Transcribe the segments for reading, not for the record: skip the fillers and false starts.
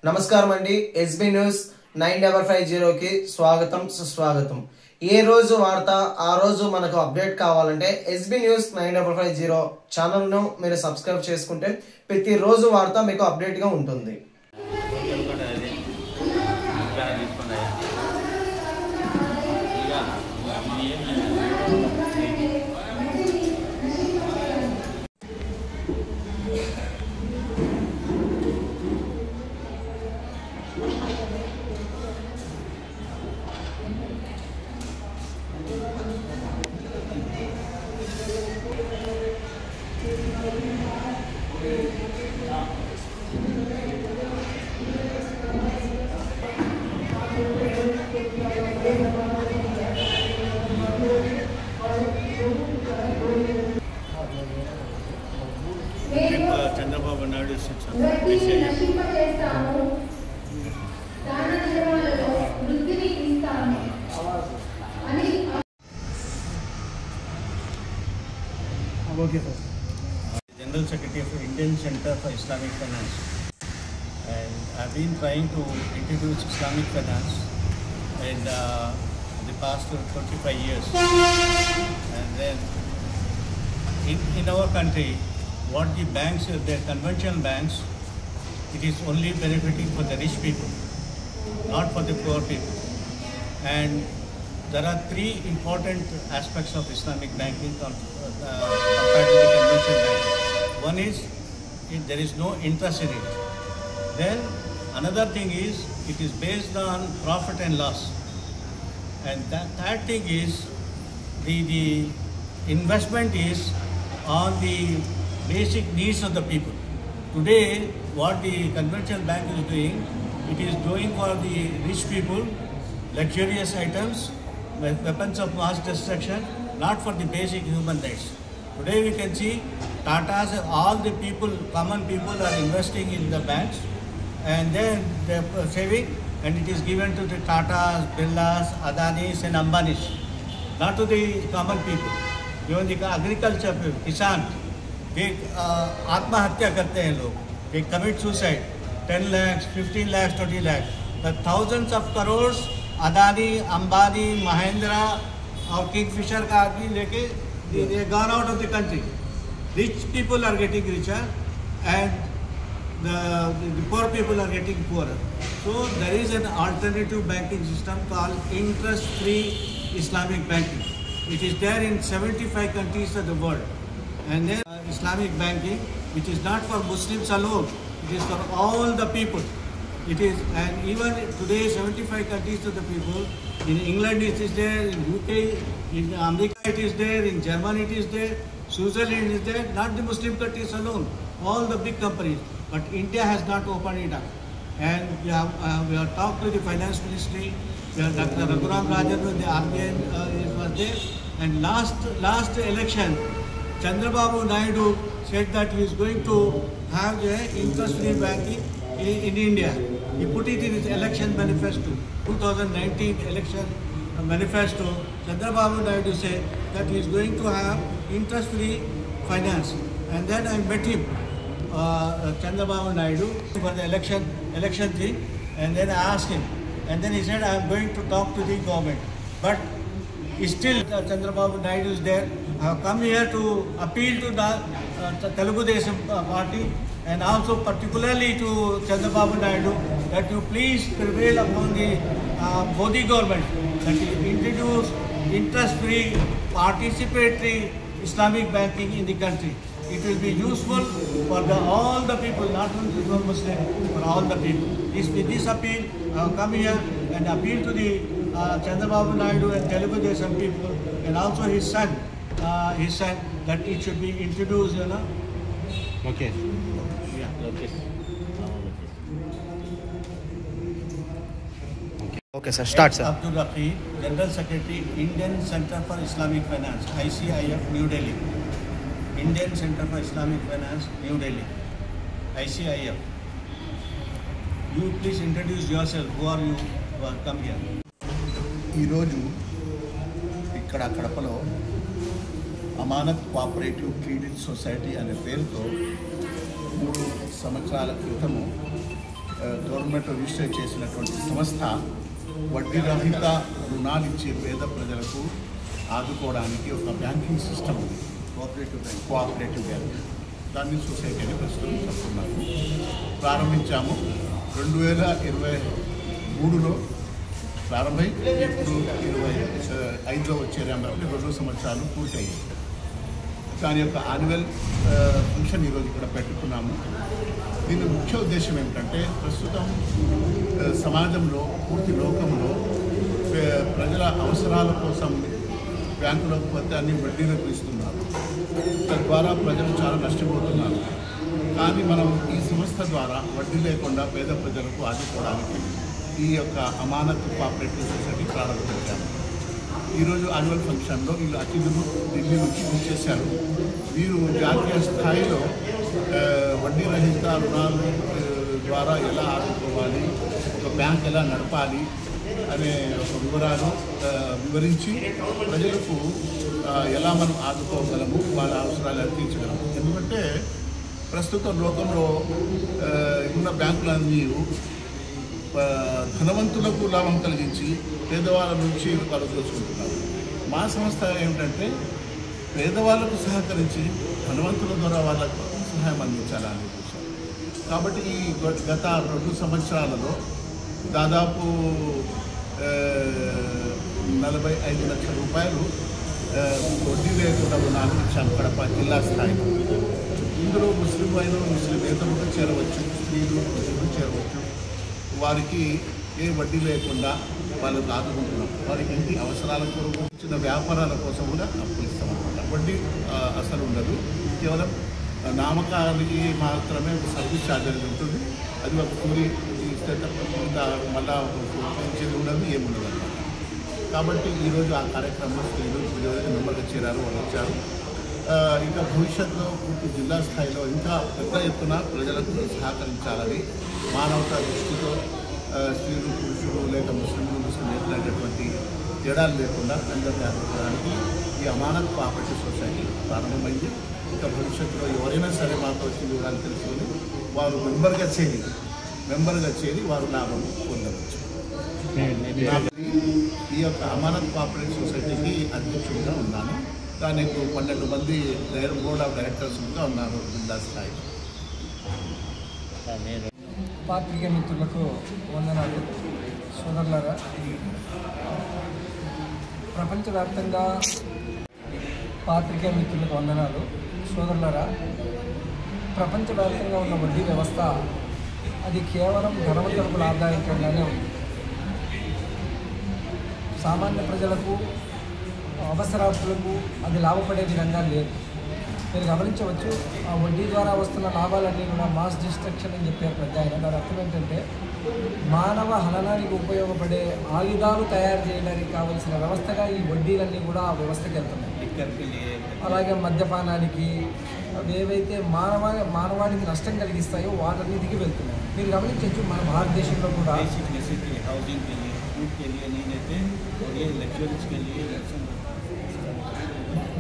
నమస్కారం అండి. SB news 9550 కి స్వాగతం సుస్వాగతం. ఏ రోజు వార్త ఆ రోజు మనకు అప్డేట్ కావాలంటే ఎస్బీ న్యూస్ 9550 ఛానల్ ను మీరు సబ్స్క్రైబ్ చేసుకుంటే ప్రతి రోజు వార్త మీకు అప్డేట్ గా ఉంటుంది. Chandrababu Naidu General Secretary of Indian Center for Islamic Finance, and I've been trying to introduce Islamic finance in the past 25 years, and then in our country, what the banks, the conventional banks, it is only benefiting for the rich people, not for the poor people. And there are three important aspects of Islamic banking compared to the conventional banking. One is there is no interest in it. Then another thing is it is based on profit and loss. And that third thing is the investment is on the basic needs of the people. Today, what the conventional bank is doing, it is doing for the rich people, luxurious items, weapons of mass destruction, not for the basic human needs. Today we can see Tatas, all the people, common people are investing in the banks, and then they are saving, and it is given to the Tatas, Birlas, Adanis and Ambanis, not to the common people. Even the agriculture people, Kisan, they आत्महत्या करते हैं लोग, they commit suicide, 10 lakhs, 15 lakhs, 20 lakhs. The thousands of crores Adani, Ambani, Mahindra और Kingfisher का आदमी लेके they gone out of the country. Rich people are getting richer and the poor people are getting poorer. So there is an alternative banking system called interest-free Islamic banking. It is there in 75 countries of the world. And then Islamic banking, which is not for Muslims alone, it is for all the people. It is, and even today 75 countries of the people, in England it is there, in UK, in America it is there, in Germany it is there, Switzerland is there, not the Muslim countries alone, all the big companies. But India has not opened it up. And we have talked to the finance ministry, Dr. Raghuram Rajan, the RBI was there, and last election, Chandrababu Naidu said that he is going to have interest-free banking in India. He put it in his election manifesto, 2019 election manifesto. Chandrababu Naidu said that he is going to have interest-free finance. And then I met him, Chandrababu Naidu, for the election thing. And then I asked him. And then he said, I am going to talk to the government. But still Chandrababu Naidu is there. I have come here to appeal to the Telugu Desam party and also particularly to Chandrababu Naidu that you please prevail upon the Modi government that you introduce interest-free, participatory Islamic banking in the country. It will be useful for all the people, not only for Muslims, for all the people. With this appeal, I have come here and appeal to the Chandrababu Naidu and Telugu Desam people and also his son, that it should be introduced, you know. Okay. Yeah. Okay, sir. Start, sir. Abdul Rafi, General Secretary, Indian Center for Islamic Finance, ICIF, New Delhi. Indian Center for Islamic Finance, New Delhi. ICIF. You please introduce yourself. Who are you? Who have come here? ఈరోజు ఇక్కడ కడపలో అమానత్ cooperative credit society అనే పేరుతో 3 సంవత్సరాల క్రితము government register చేసినటువంటి సంస్థ వడ్డీ రహిత రుణాలు ఇచ్చే పేద ప్రజలకు ఆదుకోవడానికి ఒక బ్యాంకింగ్ సిస్టమ్ ఉంది, కోఆపరేటివ్ బ్యాంక్. దాన్ని సొసైటీ అని ప్రస్తుతం చెప్తున్నాము. ప్రారంభించాము 2023లో ప్రారంభమై ఇప్పుడు 25లో వచ్చే కాబట్టి 2 సంవత్సరాలు పూర్తయ్యాయి. దాని యొక్క యాన్యువల్ ఫంక్షన్ ఈరోజు ఇక్కడ పెట్టుకున్నాము. దీని ముఖ్య ఉద్దేశం ఏమిటంటే ప్రస్తుతం సమాజంలో పూర్తి లోకంలో ప్రజల అవసరాల కోసం బ్యాంకులకు పోతే అన్ని వడ్డీలకు ఇస్తున్నారు. తద్వారా ప్రజలు చాలా నష్టపోతున్నారు. కానీ మనం ఈ సంస్థ ద్వారా వడ్డీ లేకుండా పేద ప్రజలకు ఆదుకోవడానికి ఈ యొక్క అమానత్ కోఆపరేటివ్ సొసైటీ ప్రారంభించాము. ఈరోజు యాన్యువల్ ఫంక్షన్లో వీళ్ళు అతిథులు ఢిల్లీ నుంచి వచ్చేసారు. వీరు జాతీయ స్థాయిలో వడ్డీ రహిత రుణాలు ద్వారా ఎలా ఆదుకోవాలి, ఒక బ్యాంక్ ఎలా నడపాలి అనే ఒక వివరాలు వివరించి ప్రజలకు ఎలా మనం ఆదుకోగలము, వాళ్ళ అవసరాలు తీర్చగలము. ఎందుకంటే ప్రస్తుతం లోకంలో ఉన్న బ్యాంకులన్నీ ధనవంతులకు లాభం కలిగించి పేదవాళ్ళ నుంచి వాళ్ళు దోచుకుంటున్నారు. మా సంస్థ ఏమిటంటే పేదవాళ్ళకు సహకరించి ధనవంతుల ద్వారా వాళ్ళకు సహాయం అందించాలని చూసాం. కాబట్టి ఈ గత 2 సంవత్సరాలలో దాదాపు 45 లక్షల రూపాయలు వడ్డీ లేకుండా రుణాలు ఇచ్చాము కడప జిల్లా స్థాయిలో. ఇందులో ముస్లిమేతరులు చేరవచ్చు, స్త్రీలు పురుషులు చేరవచ్చు. వారికి ఏ వడ్డీ లేకుండా వాళ్ళకు ఆదుకుంటున్నాం. వారికి ఇంటి అవసరాల కొరకు చిన్న వ్యాపారాల కోసం కూడా అప్పు ఇస్తామన్నమాట. వడ్డీ అసలు ఉండదు, కేవలం నామకానికి మాత్రమే సర్వీస్ ఛార్జెస్ ఉంటుంది. అది ఒక కూలి ఇస్తే తప్ప మళ్ళా ఉపయోగించేది ఉండదు, ఏముండదు అన్నమాట. కాబట్టి ఈరోజు ఆ కార్యక్రమంలో స్త్రీలు మెంబర్గా చేరారు, వాళ్ళు వచ్చారు. ఇంకా భవిష్యత్తులో పూర్తి జిల్లా స్థాయిలో ఇంకా పెద్ద ఎత్తున ప్రజలకు సహకరించాలని మానవతా దృష్టితో స్త్రీలు పురుషులు లేక ముస్లింలు అనేటువంటి తేడాలు లేకుండా అందరినీ ఆదుకోవడానికి ఈ అమానత్ కోఆపరేటివ్ సొసైటీ ప్రారంభమైంది. ఇంకా భవిష్యత్తులో ఎవరైనా సరే మాతో వచ్చి వివరాలు తెలుసుకొని వారు మెంబర్గా చేరి వారు లాభం పొందవచ్చు. ఈ యొక్క అమానత్ కోఆపరేటివ్ సొసైటీకి అధ్యక్షుడిగా ఉన్నాను. దానికి 12 మంది బోర్డ్ ఆఫ్ డైరెక్టర్స్గా ఉన్నారు జిల్లా స్థాయి. పాత్రికేయ మిత్రులకు వందనాలు. సోదరులారా, ప్రపంచవ్యాప్తంగా పాత్రికేయ మిత్రులకు వందనాలు. సోదరులారా, ప్రపంచవ్యాప్తంగా ఉన్న వడ్డీ వ్యవస్థ అది కేవలం ధనవంతులకు లాభదాయకంగానే ఉంది. సామాన్య ప్రజలకు, అవసరార్థులకు అది లాభపడే విధంగా లేదు. మీరు గమనించవచ్చు, ఆ వడ్డీ ద్వారా వస్తున్న లాభాలన్నీ కూడా మాస్ డిస్ట్రక్షన్ అని చెప్పారు పెద్ద ఆయన. దాని అర్థం ఏంటంటే మానవ హననానికి ఉపయోగపడే ఆయుధాలు తయారు చేయడానికి కావలసిన వ్యవస్థగా ఈ వడ్డీలన్నీ కూడా ఆ వ్యవస్థకి వెళ్తున్నాయి. అలాగే మద్యపానానికి, అవి ఏవైతే మానవానికి నష్టం కలిగిస్తాయో వాటన్నిటికీ వెళ్తున్నాయి. మీరు గమనించవచ్చు, మన భారతదేశంలో కూడా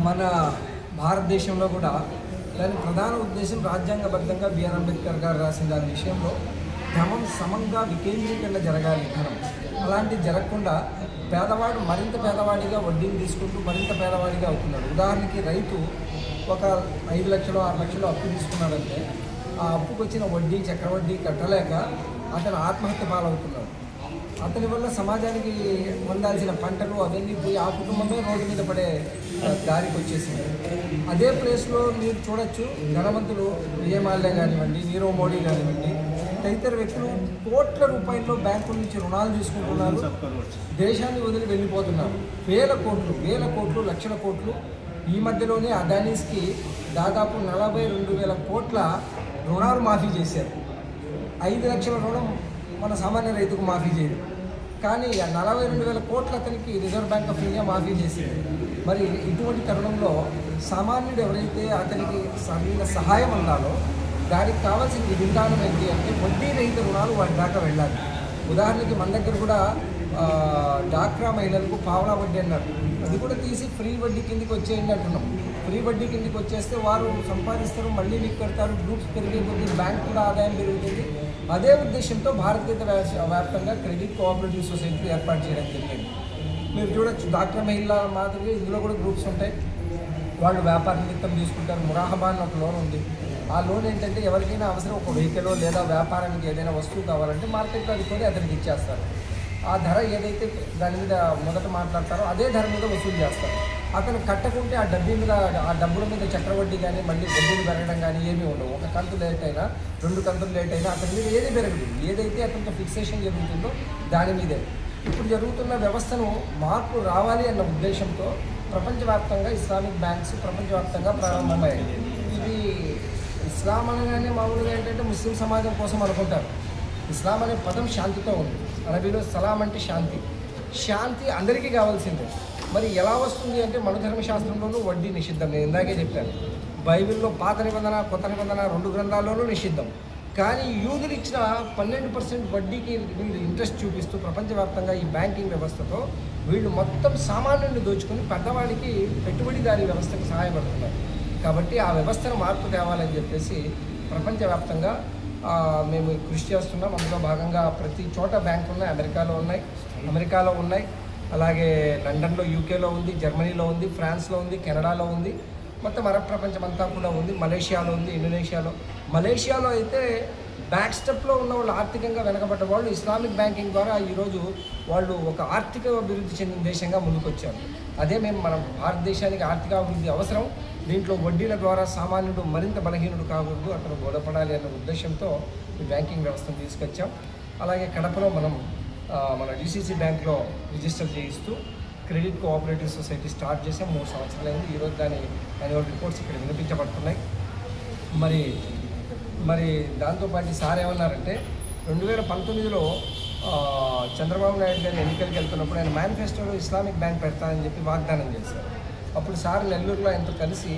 మన భారతదేశంలో కూడా దాని ప్రధాన ఉద్దేశం రాజ్యాంగబద్ధంగా బిఆర్ అంబేద్కర్ గారు రాసిన దాని విషయంలో ధనం సమంగా వికేంద్రీకరణ జరగాలి. ధనం అలాంటివి జరగకుండా పేదవాడు మరింత పేదవాడిగా వడ్డీని తీసుకుంటూ మరింత పేదవాడిగా అవుతున్నాడు. ఉదాహరణకి రైతు ఒక 5 లక్షలు 6 లక్షలు అప్పు తీసుకున్నాడంటే ఆ అప్పుకు వచ్చిన వడ్డీ చక్రవడ్డీ కట్టలేక అతను ఆత్మహత్య పాలవుతున్నాడు. అతని వల్ల సమాజానికి పొందాల్సిన పంటలు అవన్నీ పోయి ఆ కుటుంబమే రోడ్డు మీద పడే దారికి వచ్చేసింది. అదే ప్లేస్లో మీరు చూడొచ్చు, ధనవంతులు విజయమాల్యా కానివ్వండి, నీరవ్ మోడీ కానివ్వండి, తదితర వ్యక్తులు కోట్ల రూపాయల్లో బ్యాంకుల నుంచి రుణాలు తీసుకుంటున్నారు, దేశాన్ని వదిలి వెళ్ళిపోతున్నారు. వేల కోట్లు లక్షల కోట్లు. ఈ మధ్యలోనే అదానీస్కి దాదాపు 42,000 కోట్ల రుణాలు మాఫీ చేశారు. 5 లక్షల రుణం మన సామాన్య రైతుకు మాఫీ చేయదు, కానీ 42,000 కోట్లు అతనికి రిజర్వ్ బ్యాంక్ ఆఫ్ ఇండియా మాఫీ చేసింది. మరి ఇటువంటి తరుణంలో సామాన్యుడు ఎవరైతే అతనికి సరైన సహాయం అందాలో దానికి కావాల్సిన విధానం ఏంటి అంటే వడ్డీ రహిత రుణాలు వాటి దాకా వెళ్ళాలి. ఉదాహరణకి మన దగ్గర కూడా డాక్రా మహిళలకు పావలా వడ్డీ అన్నారు, అది కూడా తీసి ఫ్రీ వడ్డీ కిందకి వచ్చేయండి అంటున్నాం. ఫ్రీ వడ్డీ కిందకి వచ్చేస్తే వారు సంపాదిస్తారు, మళ్ళీ మీకు కడతారు, గ్రూప్స్ పెరిగే కొద్దీ బ్యాంక్ కూడా ఆదాయం పెరుగుతుంది, అదే ఉద్దేశంతో భారతదేశ వ్యాప్తంగా క్రెడిట్ కోఆపరేటివ్ సొసైటీ ఏర్పాటు చేయడం జరిగింది. మీరు చూడొచ్చు, డాక్టర్ మహిళ మాదిరిగా ఇందులో కూడా గ్రూప్స్ ఉంటాయి. వాళ్ళు వ్యాపార నిమిత్తం తీసుకుంటారు. మురాహబా అని ఒక లోన్ ఉంది. ఆ లోన్ ఏంటంటే ఎవరికైనా అవసరం, ఒక వెహికల్ లేదా వ్యాపారానికి ఏదైనా వస్తువు కావాలంటే మార్కెట్లో అది కొని అతనికి ఇచ్చేస్తారు. ఆ ధర ఏదైతే దాని మీద మొదట మాట్లాడతారో అదే ధర మీద వసూలు చేస్తారు. అతను కట్టకుంటే ఆ డబ్బుల మీద చక్రవడ్డీ కానీ మళ్ళీ వడ్డీలు పెరగడం కానీ ఏమీ ఉండవు. ఒక కంతు లేట్ అయినా 2 కంతులు లేట్ అయినా అతని మీద ఏది పెరగదు. ఏదైతే అతనితో ఫిక్సేషన్ జరుగుతుందో దాని మీదే. ఇప్పుడు జరుగుతున్న వ్యవస్థను మార్పు రావాలి అన్న ఉద్దేశంతో ప్రపంచవ్యాప్తంగా ఇస్లామిక్ బ్యాంక్స్ ప్రపంచవ్యాప్తంగా ప్రారంభమయ్యాయి. ఇది ఇస్లాం అనగానే మామూలుగా ఏంటంటే ముస్లిం సమాజం కోసం అనుకుంటారు. ఇస్లాం అనే పదం శాంతితో ఉంది. అరబీలో సలాం అంటే శాంతి. శాంతి అందరికీ కావాల్సిందే. మరి ఎలా వస్తుంది అంటే మన ధర్మశాస్త్రంలోనూ వడ్డీ నిషిద్ధం. నేను ఇందాకే చెప్పాను. బైబిల్లో పాత నిబంధన కొత్త నిబంధన 2 గ్రంథాల్లోనూ నిషిద్ధం. కానీ యూదులు ఇచ్చిన 12% వడ్డీకి వీళ్ళు ఇంట్రెస్ట్ చూపిస్తూ ప్రపంచవ్యాప్తంగా ఈ బ్యాంకింగ్ వ్యవస్థతో వీళ్ళు మొత్తం సామాన్యుని దోచుకొని పెద్దవాడికి పెట్టుబడిదారీ వ్యవస్థకు సహాయపడుతున్నారు. కాబట్టి ఆ వ్యవస్థను మార్పు తేవాలని చెప్పేసి ప్రపంచవ్యాప్తంగా మేము కృషి చేస్తున్నాం. అందులో భాగంగా ప్రతి చోట బ్యాంకులు ఉన్నాయి. అమెరికాలో ఉన్నాయి, అలాగే లండన్లో, యూకేలో ఉంది, జర్మనీలో ఉంది, ఫ్రాన్స్లో ఉంది, కెనడాలో ఉంది, మొత్తం అరబ్ ప్రపంచం అంతా కూడా ఉంది. మలేషియాలో ఉంది, ఇండోనేషియాలో. మలేషియాలో అయితే బ్యాక్ స్టెప్లో ఉన్న వాళ్ళు, ఆర్థికంగా వెనకబడ్డ వాళ్ళు ఇస్లామిక్ బ్యాంకింగ్ ద్వారా ఈరోజు వాళ్ళు ఒక ఆర్థిక అభివృద్ధి చెందిన దేశంగా ముందుకొచ్చారు. అదే మన భారతదేశానికి ఆర్థిక అభివృద్ధి అవసరం. దీంట్లో వడ్డీల ద్వారా సామాన్యుడు మరింత బలహీనుడు కాకూడదు, అతను బోధపడాలి అన్న ఉద్దేశంతో ఈ బ్యాంకింగ్ వ్యవస్థను తీసుకొచ్చాం. అలాగే కడపలో మన డిసిసి బ్యాంక్లో రిజిస్టర్ చేయిస్తూ క్రెడిట్ కోఆపరేటివ్ సొసైటీ స్టార్ట్ చేసాం. 3 సంవత్సరాలైంది. ఈరోజు దాని యాన్యువల్ రిపోర్ట్స్ ఇక్కడ వినిపించబడుతున్నాయి. మరి దాంతోపాటు సార్ ఏమన్నారంటే 2019లో చంద్రబాబు నాయుడు గారు ఎన్నికలకు వెళ్తున్నప్పుడు ఆయన మేనిఫెస్టోలో ఇస్లామిక్ బ్యాంక్ పెడతానని చెప్పి వాగ్దానం చేశారు. అప్పుడు సార్ నెల్లూరులో ఆయనతో కలిసి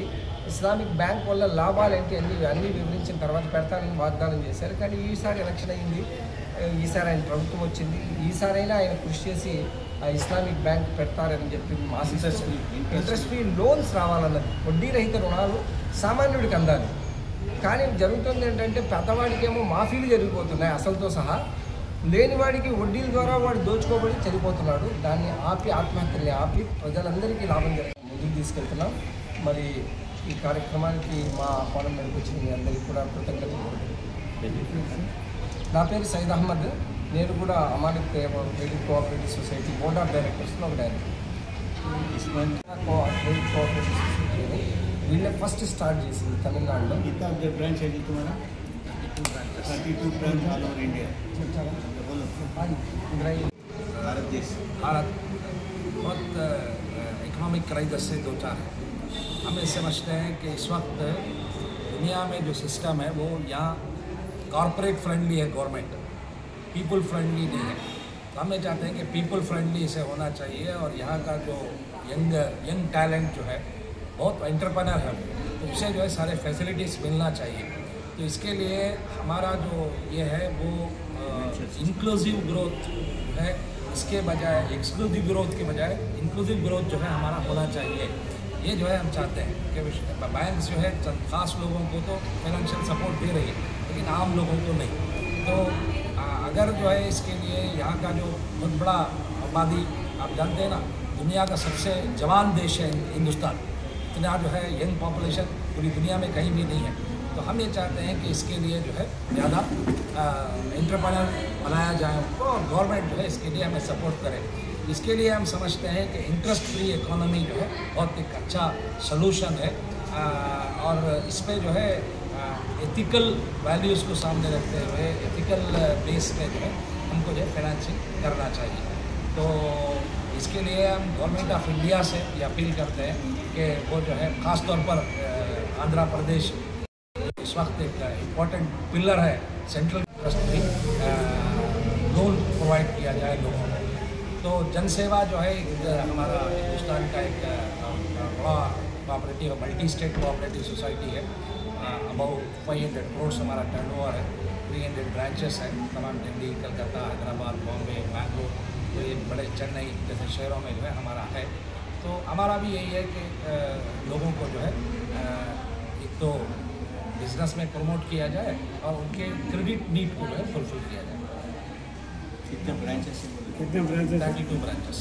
ఇస్లామిక్ బ్యాంక్ వల్ల లాభాలు ఏంటి అన్నీ వివరించిన తర్వాత పెడతానని వాగ్దానం చేశారు. కానీ ఈసారి ఎలక్షన్ అయింది, ఈసారి ఆయన ప్రభుత్వం వచ్చింది. ఈసారైనా ఆయన కృషి చేసి ఆ ఇస్లామిక్ బ్యాంక్ పెడతారని చెప్పి ఇంట్రెస్ట్ ఫ్రీ లోన్స్ రావాలన్నది, వడ్డీ రహిత రుణాలు సామాన్యుడికి అందాలి. కానీ జరుగుతుంది ఏంటంటే పెద్దవాడికేమో మాఫీలు జరిగిపోతున్నాయి అసలుతో సహా, లేనివాడికి వడ్డీల ద్వారా వాడు దోచుకోబడి చనిపోతున్నాడు. దాన్ని ఆపి, ఆత్మహత్యల్ని ఆపి ప్రజలందరికీ లాభం జరిగి ముందుకు తీసుకెళ్తున్నాం. మరి ఈ కార్యక్రమానికి మా ఆహ్వానం మేరకు వచ్చిన మీ అందరికీ కూడా కృతజ్ఞతలు. నా పేరు సైద్ అహ్మద్. నేను కూడా అమానత్ credit cooperative society board of డైరెక్టర్స్లో ఒక డైరెక్టర్. క్రెడిట్ కోఆపరేటివ్ సొసైటీ వీళ్ళే ఫస్ట్ స్టార్ట్ చేసింది తమిళనాడులో. ब्रांच है जी तुम्हारा? 32 branch all over India. Bharat बहुत इकोनॉमिक क्राइसिस से दो चार है। हम ये समझते हैं कि इस वक्त दुनिया में जो सिस्टम है वो यहाँ कॉरपोरेट फ्रेंडली है, गवर्नमेंट पीपल फ्रेंडली नहीं है। तो हम ये चाहते हैं कि पीपल फ्रेंडली इसे होना चाहिए और यहाँ का जो यंग टैलेंट जो है बहुत एंटरप्रेन्योर है, तो उसे जो है सारे फैसिलिटीज़ मिलना चाहिए। तो इसके लिए हमारा जो ये है वो इंक्लूसिव ग्रोथ है, इसके बजाय एक्सक्लूसिव ग्रोथ के बजाय इंक्लूसिव ग्रोथ जो है हमारा होना चाहिए। ये जो है हम चाहते हैं कि बैंक जो है चंद खास लोगों को तो फाइनेंशियल सपोर्ट दे रही है, लेकिन आम लोगों को नहीं। तो अगर जो है इसके लिए यहाँ का जो बहुत बड़ा आबादी, आप जानते हैं ना, दुनिया का सबसे जवान देश है हिंदुस्तान, इतना जो है यंग पॉपुलेशन पूरी दुनिया में कहीं भी नहीं है। तो हम ये चाहते हैं कि इसके लिए जो है ज़्यादा एंटरप्रेन्योर बनाया जाए उनको, और गवर्नमेंट जो है इसके लिए हमें सपोर्ट करे। इसके लिए हम समझते हैं कि इंटरेस्ट फ्री इकोनॉमी जो है बहुत एक अच्छा सलूशन है, और इस पर जो है एथिकल वैल्यूज़ को सामने रखते हुए एथिकल बेस पे जो है हमको जो है फाइनेंसिंग करना चाहिए। तो इसके लिए हम गवर्नमेंट ऑफ इंडिया से ये अपील करते हैं कि वो जो है ख़ास तौर पर आंध्र प्रदेश इस वक्त एक इम्पोर्टेंट पिलर है, सेंट्रल ट्रस्ट भी लोन प्रोवाइड किया जाए लोगों को। तो जनसेवा जो है हमारा हिंदुस्तान का एक बड़ा cooperative multi state cooperative society है। अबाउट 500 करोड़ हमारा टर्नओवर है, 300 ब्रांचेस हैं तमाम दिल्ली, कलकत्ता, हैदराबाद, बॉम्बे, बैंगलोर, तो ये बड़े चेन्नई जैसे शहरों में जो है हमारा है। तो हमारा भी यही है कि लोगों को जो है एक तो बिजनेस में प्रमोट किया जाए और उनके क्रेडिट नीड को जो है फुलफिल किया जाए। कितने ब्रांचेस 32 ब्रांचेस।